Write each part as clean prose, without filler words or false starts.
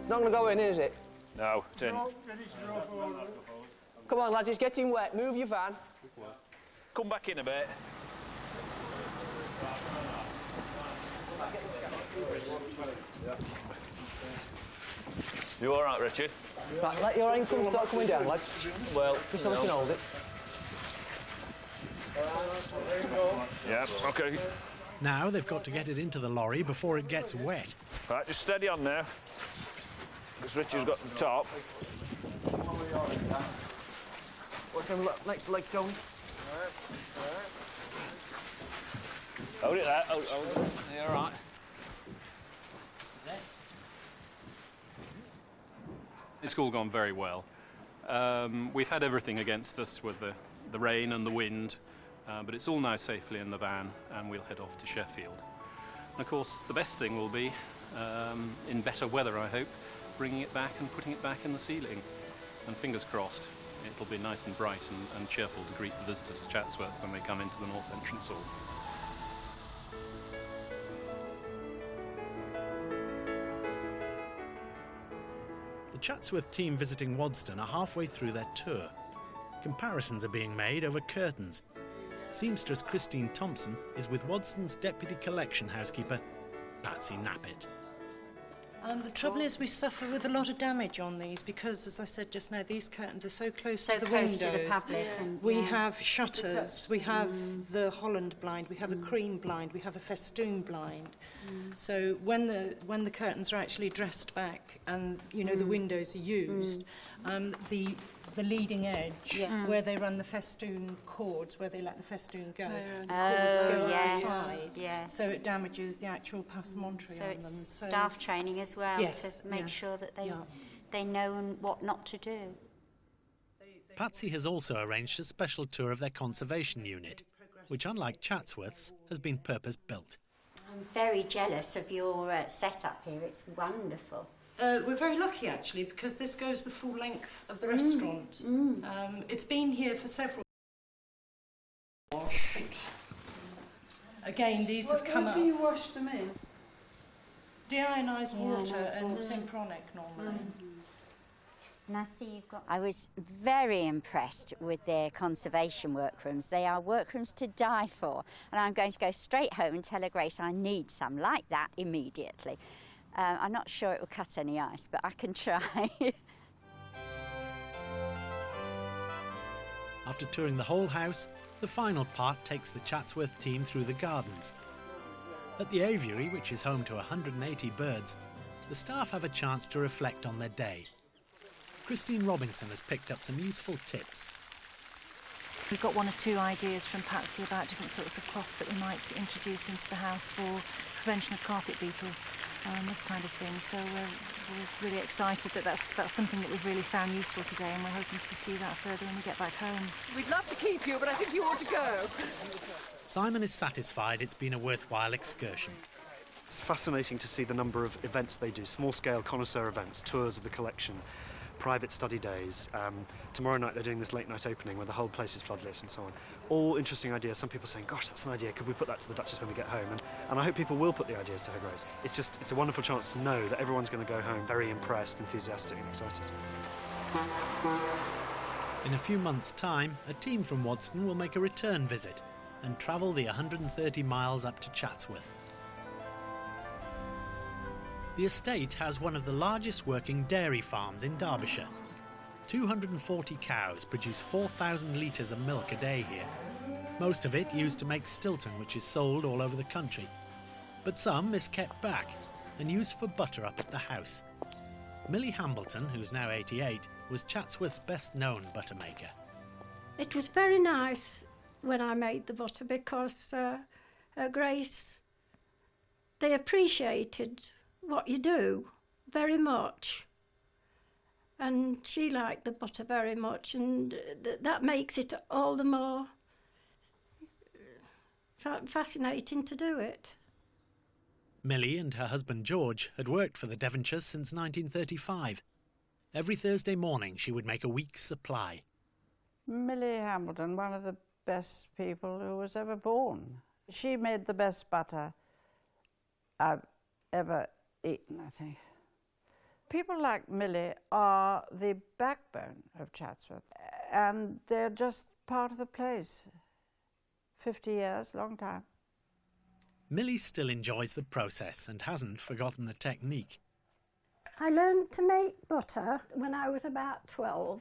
Not going to go in, is it? No, it's in. Come on, lads, it's getting wet. Move your van. Come back in a bit. You all right, Richard? Right, let your income start coming down, lads. Well, just so we can hold it. Yeah, OK. Now they've got to get it into the lorry before it gets wet. Right, just steady on now. Because Richard's got the top. What's the next leg, Tony? Hold it there. Hold it. Yeah, all right. It's all gone very well. We've had everything against us with the rain and the wind, but it's all now safely in the van and we'll head off to Sheffield. And of course, the best thing will be, in better weather I hope, bringing it back and putting it back in the ceiling. And fingers crossed, it'll be nice and bright and cheerful to greet the visitors to Chatsworth when they come into the North Entrance Hall. The Chatsworth team visiting Wadston are halfway through their tour. Comparisons are being made over curtains. Seamstress Christine Thompson is with Wadston's deputy collection housekeeper, Patsy Knappett. The trouble is we suffer with a lot of damage on these because, as I said just now, these curtains are so close to the windows. To the public. Yeah. We have shutters, we have the Holland blind, we have a cream blind, we have a festoon blind. So when the curtains are actually dressed back and the windows are used, the leading edge where they run the festoon cords, where they let the festoon go, cords go outside. Yes. So it damages the actual passementerie so on it's them. Staff training as well to make sure that they know what not to do. Patsy has also arranged a special tour of their conservation unit, which, unlike Chatsworth's, has been purpose-built. I'm very jealous of your setup here. It's wonderful. We're very lucky, actually, because this goes the full length of the restaurant. It's been here for several years. Washed. Again, these have come up. What do you wash them in? Deionised water and Synchronic normally. And I see you've got... I was very impressed with their conservation workrooms. They are workrooms to die for. And I'm going to go straight home and tell her Grace I need some like that immediately. I'm not sure it will cut any ice, but I can try. After touring the whole house, the final part takes the Chatsworth team through the gardens. At the aviary, which is home to 180 birds, the staff have a chance to reflect on their day. Christine Robinson has picked up some useful tips. We've got one or two ideas from Patsy about different sorts of cloth that we might introduce into the house for prevention of carpet beetle. This kind of thing. So we're really excited that that's something that we've really found useful today, and we're hoping to pursue that further when we get back home. We'd love to keep you, but I think you ought to go. Simon is satisfied it's been a worthwhile excursion. It's fascinating to see the number of events they do, small-scale connoisseur events, tours of the collection, private study days. Tomorrow night they're doing this late-night opening where the whole place is floodlit and so on. All interesting ideas. Some people saying, gosh, that's an idea. Could we put that to the Duchess when we get home? And I hope people will put the ideas to Her Grace. It's a wonderful chance to know that everyone's going to go home very impressed, enthusiastic and excited. In a few months' time, a team from Wadston will make a return visit and travel the 130 miles up to Chatsworth. The estate has one of the largest working dairy farms in Derbyshire. 240 cows produce 4,000 litres of milk a day here. Most of it used to make Stilton, which is sold all over the country. But some is kept back and used for butter up at the house. Millie Hambleton, who's now 88, was Chatsworth's best-known butter maker. It was very nice when I made the butter because Her Grace, they appreciated what you do very much. And she liked the butter very much, and that makes it all the more fascinating to do it. Millie and her husband George had worked for the Devonshires since 1935. Every Thursday morning she would make a week's supply. Millie Hambleton, one of the best people who was ever born. She made the best butter I've ever eaten, I think. People like Millie are the backbone of Chatsworth, and they're just part of the place. 50 years, long time. Millie still enjoys the process and hasn't forgotten the technique. I learned to make butter when I was about 12.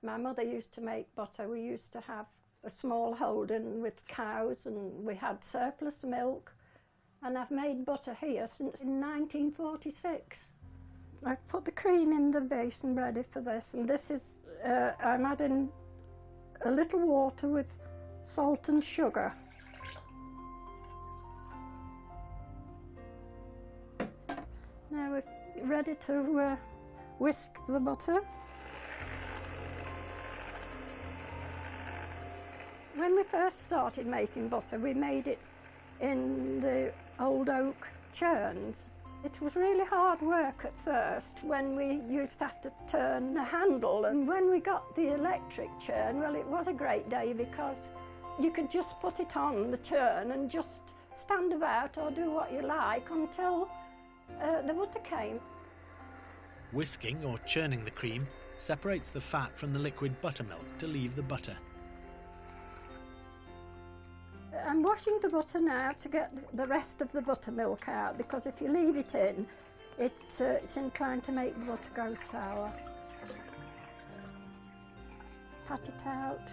My mother used to make butter. We used to have a small holding with cows, and we had surplus milk. And I've made butter here since 1946. I've put the cream in the basin ready for this, and this is, I'm adding a little water with salt and sugar. Now we're ready to whisk the butter. When we first started making butter, we made it in the old oak churns. It was really hard work at first when we used to have to turn the handle, and when we got the electric churn, well, it was a great day because you could just put it on the churn and just stand about or do what you like until the butter came. Whisking or churning the cream separates the fat from the liquid buttermilk to leave the butter. I'm washing the butter now to get the rest of the buttermilk out, because if you leave it in, it's inclined to make the butter go sour. Pat it out.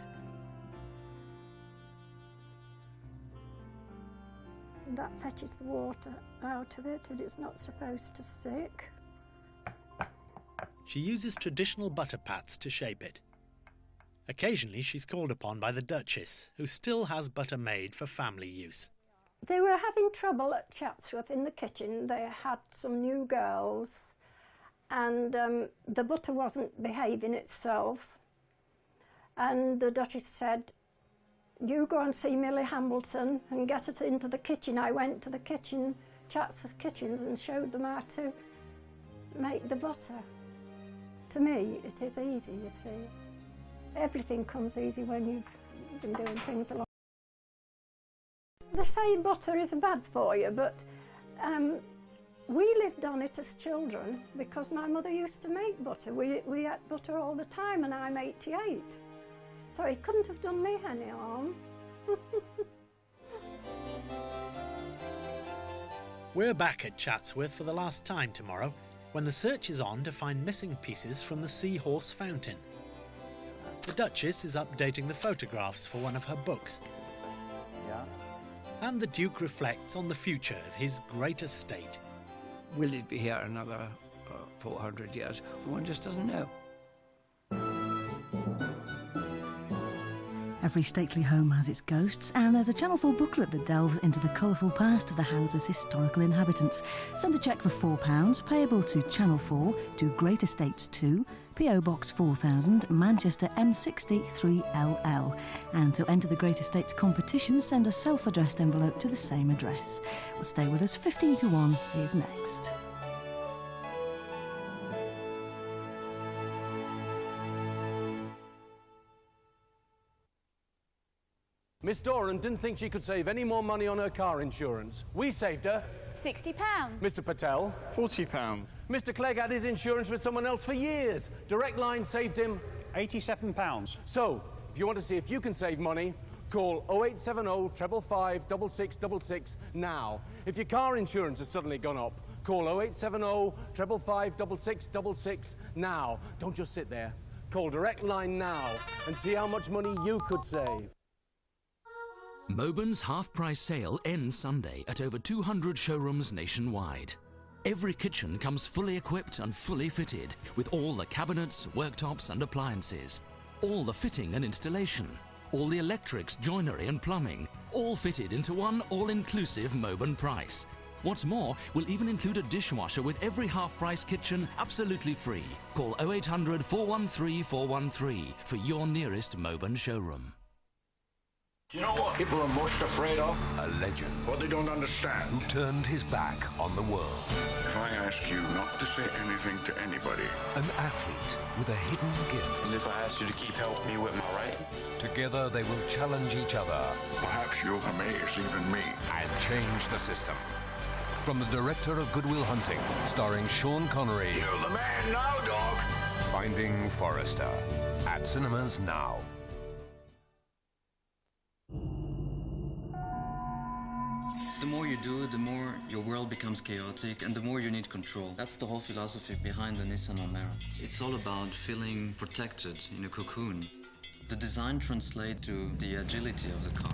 And that fetches the water out of it, and it's not supposed to stick. She uses traditional butter pats to shape it. Occasionally she's called upon by the Duchess, who still has butter made for family use. They were having trouble at Chatsworth in the kitchen. They had some new girls, and the butter wasn't behaving itself. And the Duchess said, "You go and see Millie Hambleton and get it into the kitchen." I went to the kitchen, Chatsworth Kitchens, and showed them how to make the butter. To me, it is easy, you see. Everything comes easy when you've been doing things a lot. They say butter is bad for you, but we lived on it as children because my mother used to make butter. We ate butter all the time, and I'm 88. So it couldn't have done me any harm. We're back at Chatsworth for the last time tomorrow, when the search is on to find missing pieces from the Seahorse Fountain. The Duchess is updating the photographs for one of her books. Yeah. And the Duke reflects on the future of his great estate. Will it be here another 400 years? One just doesn't know. Every stately home has its ghosts, and there's a Channel 4 booklet that delves into the colourful past of the house's historical inhabitants. Send a cheque for £4, payable to Channel 4, to Great Estates 2, P.O. Box 4000, Manchester M60 3LL. And to enter the Great Estates competition, send a self-addressed envelope to the same address. Well, stay with us. 15 to 1 is next. Miss Doran didn't think she could save any more money on her car insurance. We saved her £60. Mr. Patel. £40. Mr. Clegg had his insurance with someone else for years. Direct Line saved him £87. So, if you want to see if you can save money, call 0870 555 6666 now. If your car insurance has suddenly gone up, call 0870 555 6666 now. Don't just sit there. Call Direct Line now and see how much money you could save. Moburn's half-price sale ends Sunday at over 200 showrooms nationwide. Every kitchen comes fully equipped and fully fitted with all the cabinets, worktops and appliances, all the fitting and installation, all the electrics, joinery and plumbing, all fitted into one all-inclusive Moburn price. What's more, we'll even include a dishwasher with every half-price kitchen absolutely free. Call 0800 413 413 for your nearest Moburn showroom. Do you know what people are most afraid of? A legend. What they don't understand. Who turned his back on the world. If I ask you not to say anything to anybody. An athlete with a hidden gift. And if I asked you to keep helping me with my writing? Together they will challenge each other. Perhaps you'll amaze even me. And change the system. From the director of Good Will Hunting, starring Sean Connery. You're the man now, dog. Finding Forrester. At cinemas now. The more you do, the more your world becomes chaotic and the more you need control. That's the whole philosophy behind the Nissan Almera. It's all about feeling protected in a cocoon. The design translates to the agility of the car.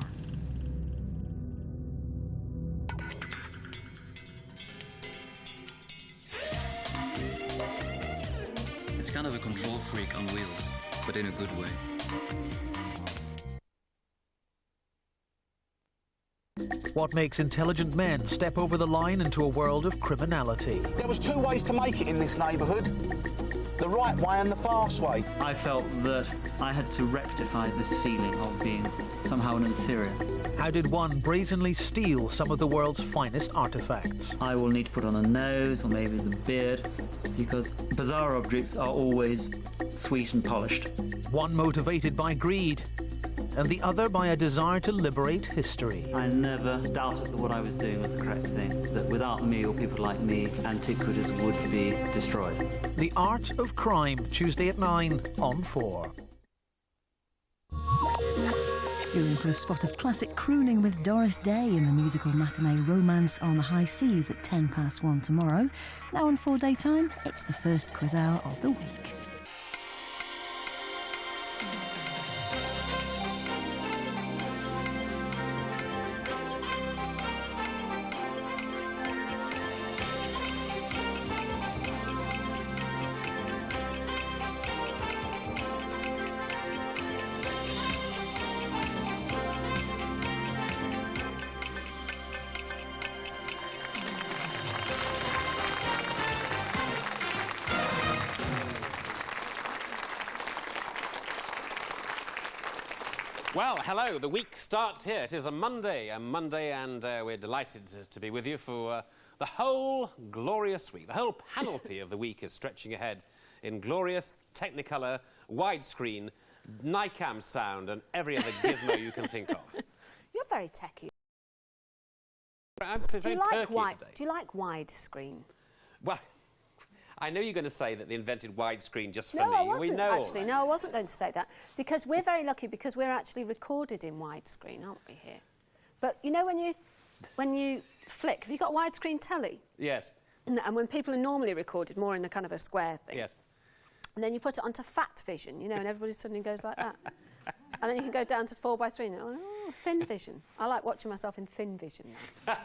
It's kind of a control freak on wheels, but in a good way. What makes intelligent men step over the line into a world of criminality? There was two ways to make it in this neighbourhood. The right way and the fast way. I felt that I had to rectify this feeling of being somehow an inferior. How did one brazenly steal some of the world's finest artifacts? I will need to put on a nose or maybe the beard, because bizarre objects are always sweet and polished. One motivated by greed, and the other by a desire to liberate history. I never doubted that what I was doing was the correct thing, that without me or people like me, antiquities would be destroyed. The Art of Crime, Tuesday at 9 on 4. You're in for a spot of classic crooning with Doris Day in the musical matinee Romance on the High Seas at 1:10 tomorrow. Now on 4 daytime, it's the first quiz hour of the week. Well, hello. The week starts here. It is a Monday, and we're delighted to be with you for the whole glorious week. The whole panoply of the week is stretching ahead in glorious Technicolor, widescreen, Nicam sound, and every other gizmo you can think of. You're very techy. I'm Do you like widescreen? Well, I know you're going to say that they invented widescreen just for No, me. I wasn't We know actually. No, I wasn't going to say that, because we're very lucky because we're actually recorded in widescreen, aren't we here? But you know when you flick, have you got widescreen telly? Yes. And when people are normally recorded more in a kind of a square thing. Yes. And then you put it onto fat vision, you know, and everybody suddenly goes like that. And then you can go down to 4:3 and thin vision. I like watching myself in thin vision now.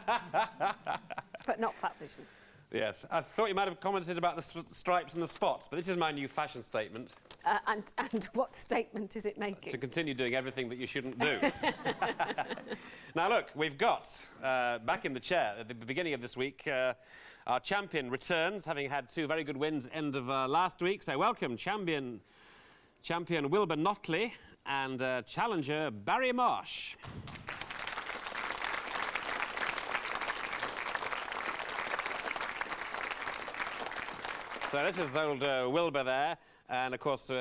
But not fat vision. Yes. I thought you might have commented about the stripes and the spots, but this is my new fashion statement. And what statement is it making? To continue doing everything that you shouldn't do. Now, look, we've got, back in the chair at the beginning of this week, our champion returns, having had 2 very good wins end of last week. So welcome, champion Wilbur Notley and challenger Barry Marsh. So this is old Wilbur there, and of course,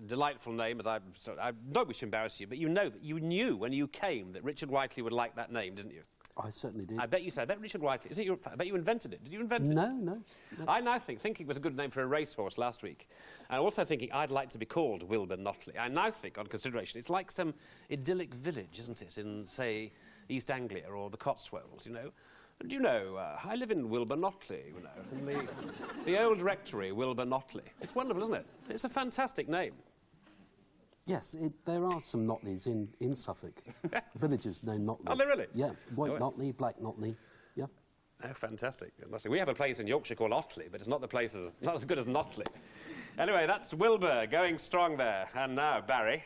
delightful name. I don't wish to embarrass you, but you know that you knew when you came that Richard Whiteley would like that name, didn't you? I certainly did. I bet you so. I bet Richard Whiteley. I bet you invented it. Did you invent it? No. I now think it was a good name for a racehorse last week, and also thinking I'd like to be called Wilbur Notley. I now think, on consideration, it's like some idyllic village, isn't it, in say East Anglia or the Cotswolds, you know. Do you know, I live in Wilbur Notley, you know, in the old rectory, Wilbur Notley. It's wonderful, isn't it? It's a fantastic name. Yes, there are some Notleys in Suffolk. Villages named Notley. Are there really? Yeah, White Notley, Black Notley, yeah. Oh, fantastic. We have a place in Yorkshire called Otley, but it's not not as good as Notley. Anyway, that's Wilbur going strong there. And now, Barry.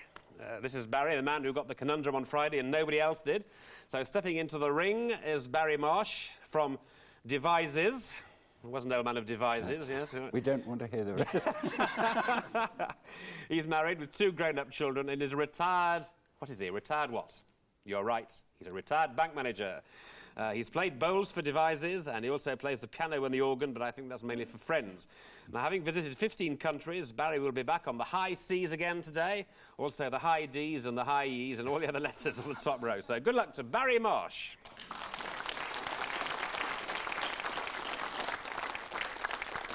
This is Barry, the man who got the conundrum on Friday and nobody else did. So stepping into the ring is Barry Marsh from Devises. He was an old man of Devises, yes. We don't want to hear the rest. He's married with 2 grown-up children and is a retired... What is he? Retired what? You're right. He's a retired bank manager. He's played bowls for Devises, and he also plays the piano and the organ, but I think that's mainly for friends. Now, having visited 15 countries, Barry will be back on the high C's again today, also the high D's and the high E's and all the other letters on the top row. So good luck to Barry Marsh.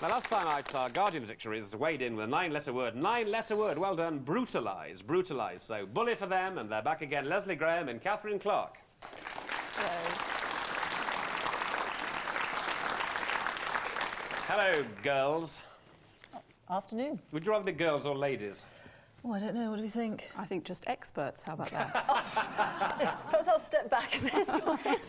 Now, last time out, our guardian of the dictionaries weighed in with a 9-letter word. 9-letter word. Well done. Brutalise. Brutalise. So, bully for them, and they're back again. Leslie Graham and Catherine Clark. Hello, girls. Afternoon. Would you rather be girls or ladies? Oh, I don't know. What do you think? I think just experts. How about that? Perhaps I'll step back at this point.